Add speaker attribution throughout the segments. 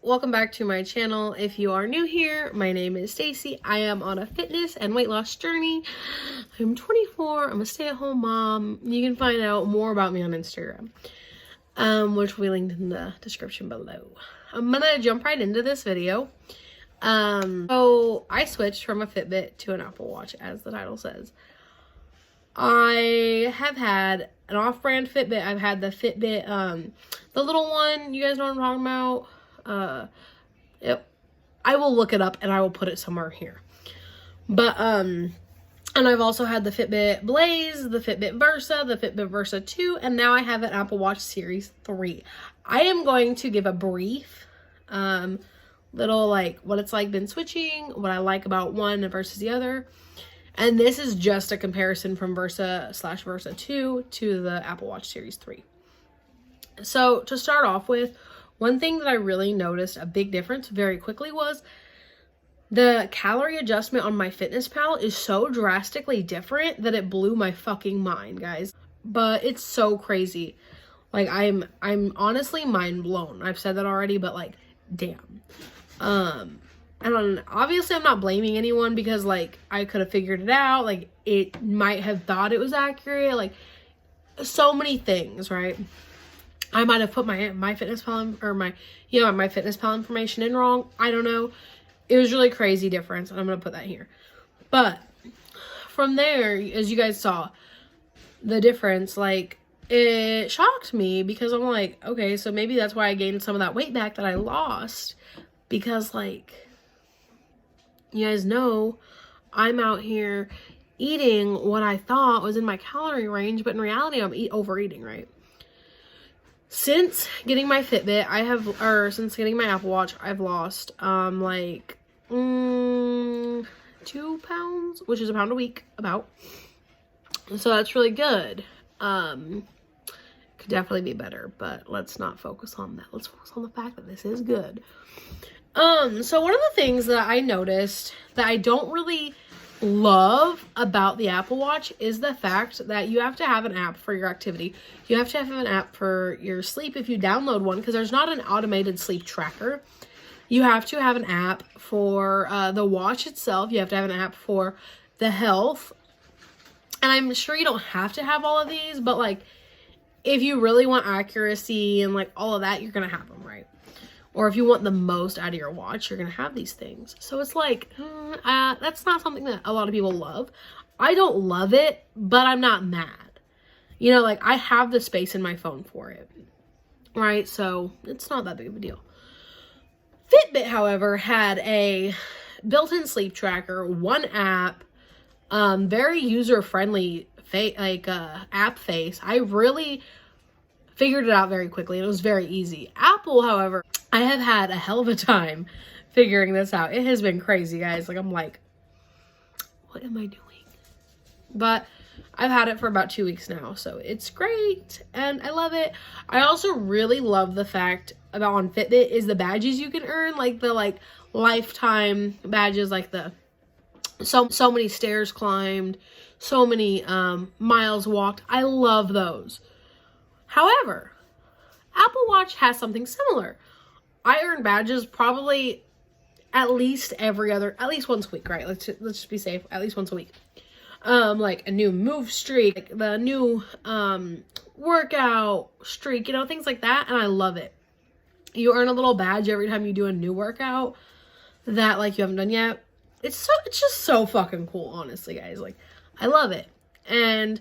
Speaker 1: welcome back to my channel. If you are new here, my name is Stacy. I am on a fitness and weight loss journey. I'm 24. I'm a stay-at-home mom. You can find out more about me on Instagram, which will be linked in the description below. I'm gonna jump right into this video. So I switched from a Fitbit to an Apple Watch, as the title says. I have had an off-brand Fitbit. I've had the Fitbit, the little one. You guys know what I'm talking about? I will look it up and I will put it somewhere here. But, and I've also had the Fitbit Blaze, the Fitbit Versa, the Fitbit Versa 2, and now I have an Apple Watch Series 3. I am going to give a brief, little, like, what it's like been switching, what I like about one versus the other. And this is just a comparison from Versa/Versa 2 to the Apple Watch Series 3. So to start off with, one thing that I really noticed a big difference very quickly was the calorie adjustment on MyFitnessPal is so drastically different that it blew my fucking mind, guys. But it's so crazy. Like, I'm honestly mind blown. I've said that already, but like, damn. And obviously I'm not blaming anyone because, like, I could have figured it out. Like, it might have thought it was accurate. Like, so many things, right? I might have put my MyFitnessPal or my MyFitnessPal information in wrong. I don't know. It was really crazy difference, and I'm going to put that here. But from there, as you guys saw, the difference, like, it shocked me because I'm like, okay, so maybe that's why I gained some of that weight back that I lost. Because, like, you guys know I'm out here eating what I thought was in my calorie range, but in reality I'm overeating, right? Since getting my Fitbit, since getting my Apple Watch, I've lost like 2 pounds, which is a pound a week about. So that's really good. Could definitely be better, but let's not focus on that. Let's focus on the fact that this is good. So one of the things that I noticed that I don't really love about the Apple Watch is the fact that you have to have an app for your activity. You have to have an app for your sleep if you download one, because there's not an automated sleep tracker. You have to have an app for the watch itself. You have to have an app for the health. And I'm sure you don't have to have all of these, but like, if you really want accuracy and like all of that, you're going to have them, right? Or if you want the most out of your watch, you're going to have these things. So it's like, that's not something that a lot of people love. I don't love it, but I'm not mad. You know, like, I have the space in my phone for it. Right? So it's not that big of a deal. Fitbit, however, had a built-in sleep tracker, one app, very user-friendly app face. I really figured it out very quickly, and it was very easy. Apple, however, I have had a hell of a time figuring this out. It has been crazy, guys. Like, I'm like, what am I doing? But I've had it for about 2 weeks now, so it's great, and I love it. I also really love the fact about on Fitbit is the badges you can earn, like the lifetime badges, like the so many stairs climbed, so many miles walked. I love those. However, Apple Watch has something similar. I earn badges probably at least once a week, right? Let's just be safe. At least once a week. Like a new move streak, like the new workout streak, you know, things like that, and I love it. You earn a little badge every time you do a new workout that like you haven't done yet. It's just so fucking cool, honestly, guys. Like, I love it. And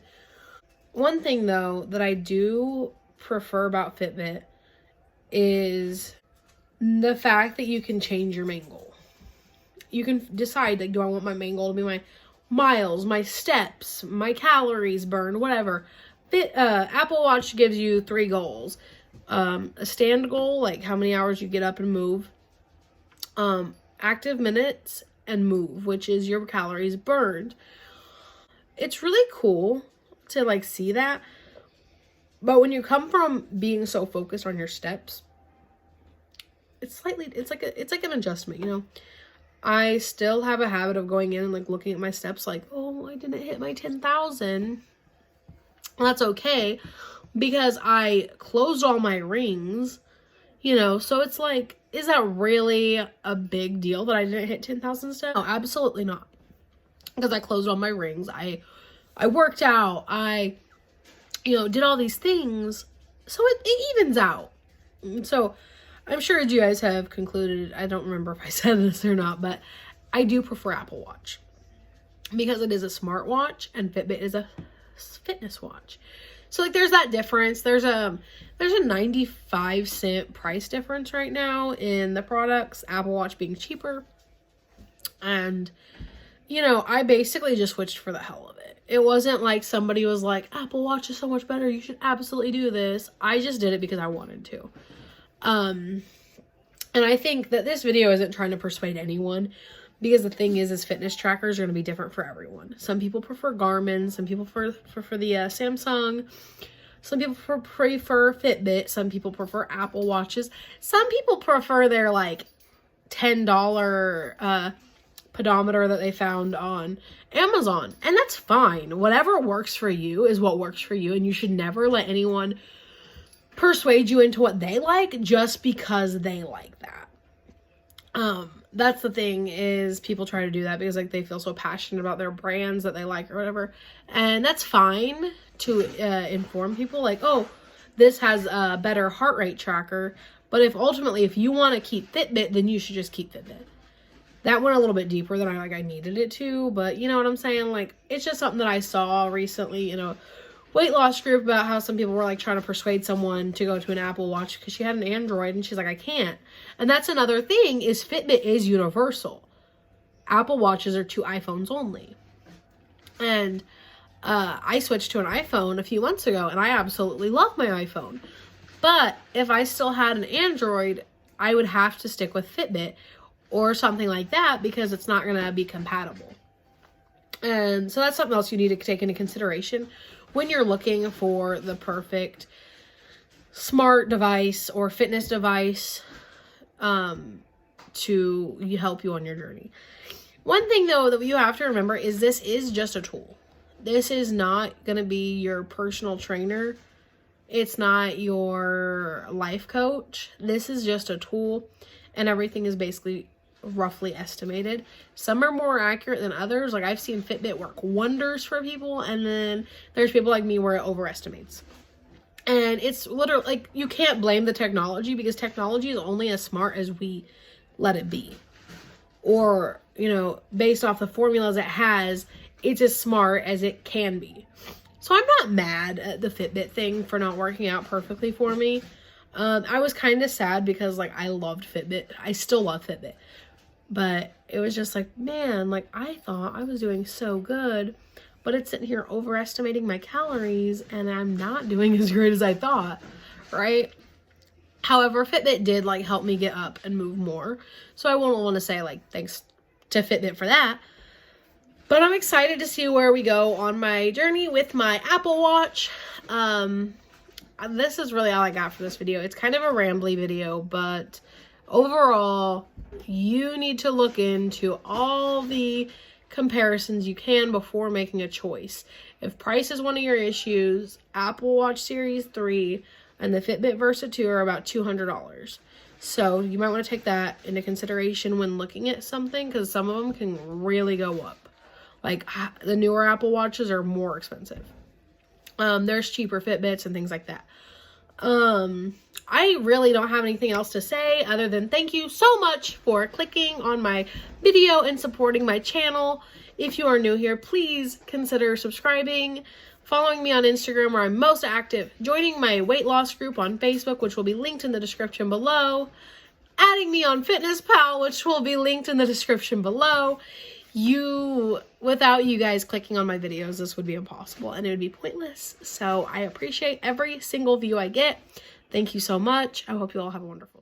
Speaker 1: one thing though that I do prefer about Fitbit is the fact that you can change your main goal. You can decide, like, do I want my main goal to be my miles, my steps, my calories burned, whatever. Apple Watch gives you 3 goals. A stand goal, like how many hours you get up and move. Active minutes, and move, which is your calories burned. It's really cool to like see that. But when you come from being so focused on your steps, it's like an adjustment, you know. I still have a habit of going in and like looking at my steps like, oh, I didn't hit my 10,000. Well, that's okay because I closed all my rings, You know, so it's like, is that really a big deal that I didn't hit 10,000 steps? No, absolutely not. Because I closed all my rings. I worked out. I, you know, did all these things. So it evens out. So I'm sure as you guys have concluded, I don't remember if I said this or not, but I do prefer Apple Watch. Because it is a smartwatch and Fitbit is a fitness watch. So like there's that difference. There's a 95-cent price difference right now in the products, Apple Watch being cheaper. And you know, I basically just switched for the hell of it. It wasn't like somebody was like, Apple Watch is so much better, you should absolutely do this. I just did it because I wanted to. And I think that this video isn't trying to persuade anyone, because the thing is fitness trackers are going to be different for everyone. Some people prefer Garmin, some people prefer the Samsung, some people prefer Fitbit, some people prefer Apple Watches, some people prefer their like $10 pedometer that they found on Amazon, and that's fine. Whatever works for you is what works for you, and you should never let anyone persuade you into what they like just because they like that. That's the thing, is people try to do that because like they feel so passionate about their brands that they like or whatever, and that's fine to inform people like, oh, this has a better heart rate tracker, but if you want to keep Fitbit, then you should just keep Fitbit. That went a little bit deeper than I needed it to, but you know what I'm saying? Like, it's just something that I saw recently, you know, weight loss group, about how some people were like trying to persuade someone to go to an Apple Watch because she had an Android, and she's like, I can't. And that's another thing, is Fitbit is universal. Apple Watches are to iPhones only. And I switched to an iPhone a few months ago, and I absolutely love my iPhone. But if I still had an Android, I would have to stick with Fitbit or something like that, because it's not going to be compatible. And so that's something else you need to take into consideration when you're looking for the perfect smart device or fitness device to help you on your journey. One thing though that you have to remember is this is just a tool. This is not going to be your personal trainer. It's not your life coach. This is just a tool, and everything is basically roughly estimated. Some are more accurate than others. Like, I've seen Fitbit work wonders for people, and then there's people like me where it overestimates. And it's literally like, you can't blame the technology, because technology is only as smart as we let it be. Or, you know, based off the formulas it has, it's as smart as it can be. So I'm not mad at the Fitbit thing for not working out perfectly for me. I was kind of sad because like I loved Fitbit. I still love Fitbit. But it was just like, man, like I thought I was doing so good, but it's sitting here overestimating my calories and I'm not doing as great as I thought, right? However, Fitbit did like help me get up and move more. So I won't want to say like thanks to Fitbit for that. But I'm excited to see where we go on my journey with my Apple Watch. This is really all I got for this video. It's kind of a rambly video, but overall, you need to look into all the comparisons you can before making a choice. If price is one of your issues, Apple Watch Series 3 and the Fitbit Versa 2 are about $200. So you might want to take that into consideration when looking at something, because some of them can really go up. Like the newer Apple Watches are more expensive. There's cheaper Fitbits and things like that. I really don't have anything else to say other than thank you so much for clicking on my video and supporting my channel. If you are new here, please consider subscribing, following me on Instagram where I'm most active, joining my weight loss group on Facebook, which will be linked in the description below, adding me on MyFitnessPal, which will be linked in the description below. Without you guys clicking on my videos, this would be impossible and it would be pointless. So I appreciate every single view I get. Thank you so much. I hope you all have a wonderful day.